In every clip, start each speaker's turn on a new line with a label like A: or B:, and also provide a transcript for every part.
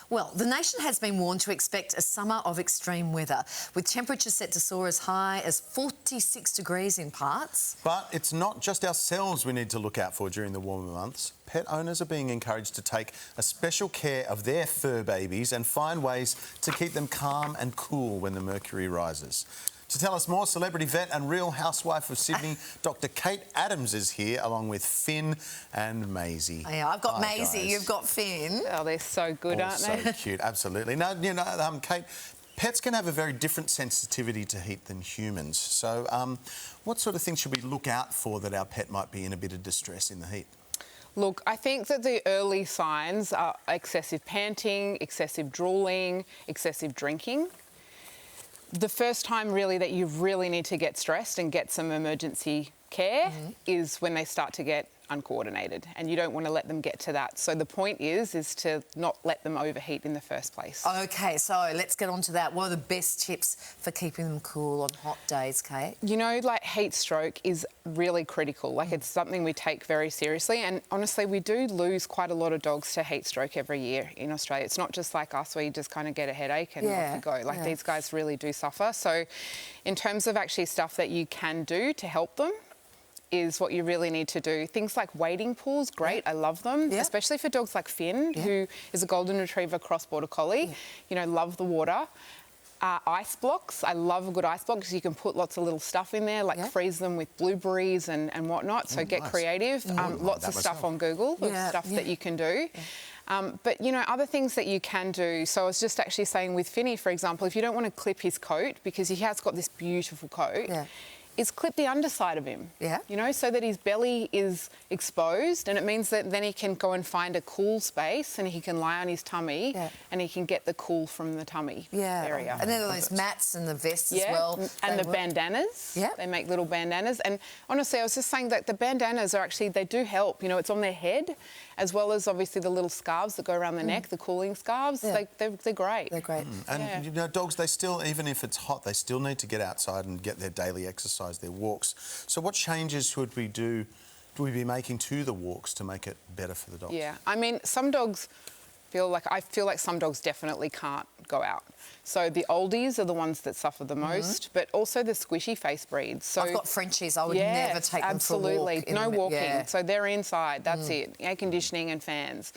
A: Well, the nation has been warned to expect a summer of extreme weather, with temperatures set to soar as high as 46 degrees in parts.
B: But it's not just ourselves we need to look out for during the warmer months. Pet owners are being encouraged to take a special care of their fur babies and find ways to keep them calm and cool when the mercury rises. To tell us more, celebrity vet and real housewife of Sydney, Dr. Kate Adams is here, along with Finn and Maisie.
A: Yeah, I've got
B: Hi,
A: Maisie,
B: guys.
A: you've got Finn.
C: Oh, they're so good, aren't they?
B: So cute, absolutely. Now, Kate, pets can have a very different sensitivity to heat than humans. So what sort of things should we look out for that our pet might be in a bit of distress in the heat?
C: Look, I think that the early signs are excessive panting, excessive drooling, excessive drinking. The first time really that you really need to get stressed and get some emergency care is when they start to get uncoordinated, and you don't want to let them get to that. So the point is to not let them overheat in the first place.
A: OK, so let's get on to that. What are the best tips for keeping them cool on hot days, Kate?
C: You know, like heat stroke is really critical. Like it's something we take very seriously, and honestly, we do lose quite a lot of dogs to heat stroke every year in Australia. It's not just like us where you just kind of get a headache and off you go. Like these guys really do suffer. So in terms of actually stuff that you can do to help them, is what you really need to do. Things like wading pools, great, I love them, especially for dogs like Finn, who is a golden retriever cross-border collie. You know, love the water. Ice blocks, I love a good ice block because you can put lots of little stuff in there, like freeze them with blueberries and whatnot, so get creative. Lots of stuff on Google of stuff that you can do. But, you know, other things that you can do, so I was just actually saying with Finny, for example, if you don't want to clip his coat, because he has got this beautiful coat, is clip the underside of him, you know, so that his belly is exposed, and it means that then he can go and find a cool space and he can lie on his tummy and he can get the cool from the tummy area.
A: And then those mats and the vests as well.
C: And the bandanas. They make little bandanas. And honestly, I was just saying that the bandanas are actually, they do help. You know, it's on their head, as well as obviously the little scarves that go around the neck, the cooling scarves. They're great.
A: They're great.
B: And, you know, dogs, they still, even if it's hot, they still need to get outside and get their daily exercise, their walks. So what changes should we do, we be making to the walks to make it better for the dogs?
C: Yeah, I mean, some dogs I feel like some dogs definitely can't go out. So the oldies are the ones that suffer the most, but also the squishy face breeds. So
A: I've got Frenchies, I would never take them for a walk.
C: No walking. So they're inside, that's it. Air conditioning and fans.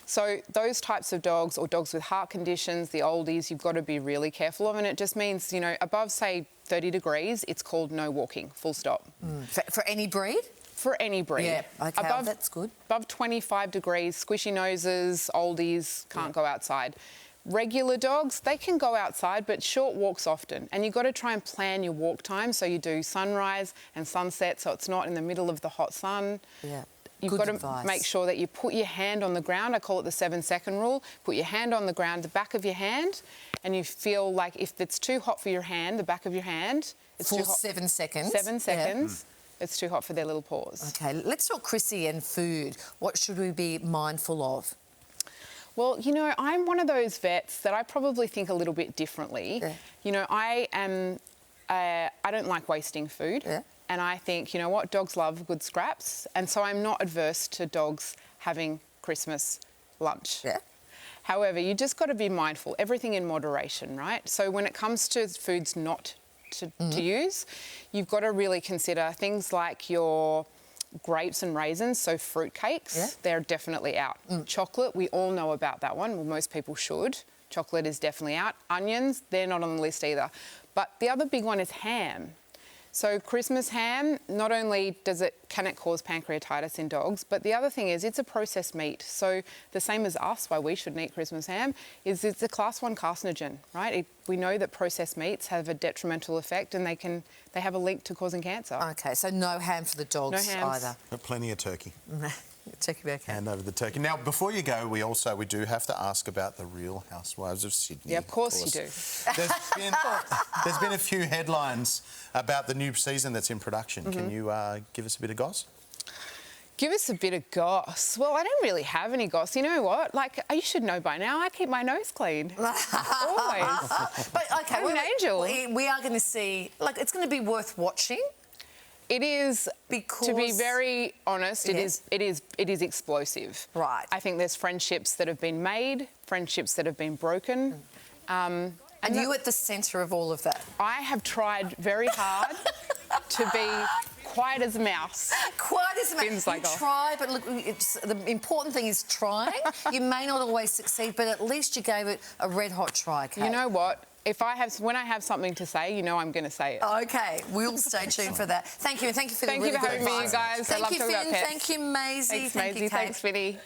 C: So those types of dogs, or dogs with heart conditions, the oldies, you've got to be really careful of, and it just means, you know, above, say, 30 degrees, it's called no walking, full stop.
A: For any breed?
C: For any breed.
A: Yeah, OK, that's good.
C: Above 25 degrees, squishy noses, oldies can't go outside. Regular dogs, they can go outside, but short walks often. And you've got to try and plan your walk time, so you do sunrise and sunset, so it's not in the middle of the hot sun. You've got to make sure that you put your hand on the ground. I call it the 7-second rule. Put your hand on the ground, the back of your hand, and you feel like if it's too hot for your hand, the back of your hand, it's too hot.
A: 7 seconds?
C: 7 seconds. It's too hot for their little paws.
A: OK, let's talk Chrissy and food. What should we be mindful of?
C: Well, you know, I'm one of those vets that I probably think a little bit differently. You know, I don't like wasting food. And I think, you know what, dogs love good scraps. And so I'm not adverse to dogs having Christmas lunch. However, you just got to be mindful, everything in moderation, right? So when it comes to foods not to use, you've got to really consider things like your grapes and raisins, so fruit cakes, they're definitely out. Chocolate, we all know about that one. Well, most people should. Chocolate is definitely out. Onions, they're not on the list either. But the other big one is ham. So Christmas ham, not only can it cause pancreatitis in dogs, but the other thing is it's a processed meat. So the same as us, why we shouldn't eat Christmas ham, is it's a class 1 carcinogen, right? We know that processed meats have a detrimental effect, and they have a link to causing cancer.
A: OK, so no ham for the dogs either.
B: But plenty of turkey.
A: Turkey back.
B: Hand over the turkey. Now, before you go, we do have to ask about the Real Housewives of Sydney.
C: Yeah, of course you do.
B: There's been a few headlines about the new season that's in production. Can you give us a bit of goss?
C: Give us a bit of goss. Well, I don't really have any goss. You know what? Like, you should know by now, I keep my nose clean. Always.
A: But, OK,
C: I'm an angel.
A: We are going to see, like, it's going to be worth watching.
C: It is,
A: Because...
C: to be very honest,
A: Yes.
C: it is explosive.
A: Right.
C: I think there's friendships that have been made, friendships that have been broken.
A: And you at the centre of all of that.
C: I have tried very hard to be quiet as a mouse.
A: Quiet as a mouse.
C: Things like
A: You
C: off.
A: try, but look, the important thing is trying. You may not always succeed, but at least you gave it a red-hot try, Kate.
C: You know what? When I have something to say, you know I'm going to say it.
A: Okay, we'll stay tuned for that. Thank you, and thank you for the
C: Thank
A: really
C: you for
A: good
C: having me,
A: advice.
C: guys. I
A: Thank
C: love
A: you,
C: talking
A: Finn.
C: about pets.
A: Thank you, Maisie.
C: Thanks,
A: Thank you,
C: Maisie.
A: Kate.
C: Thanks, Vinny.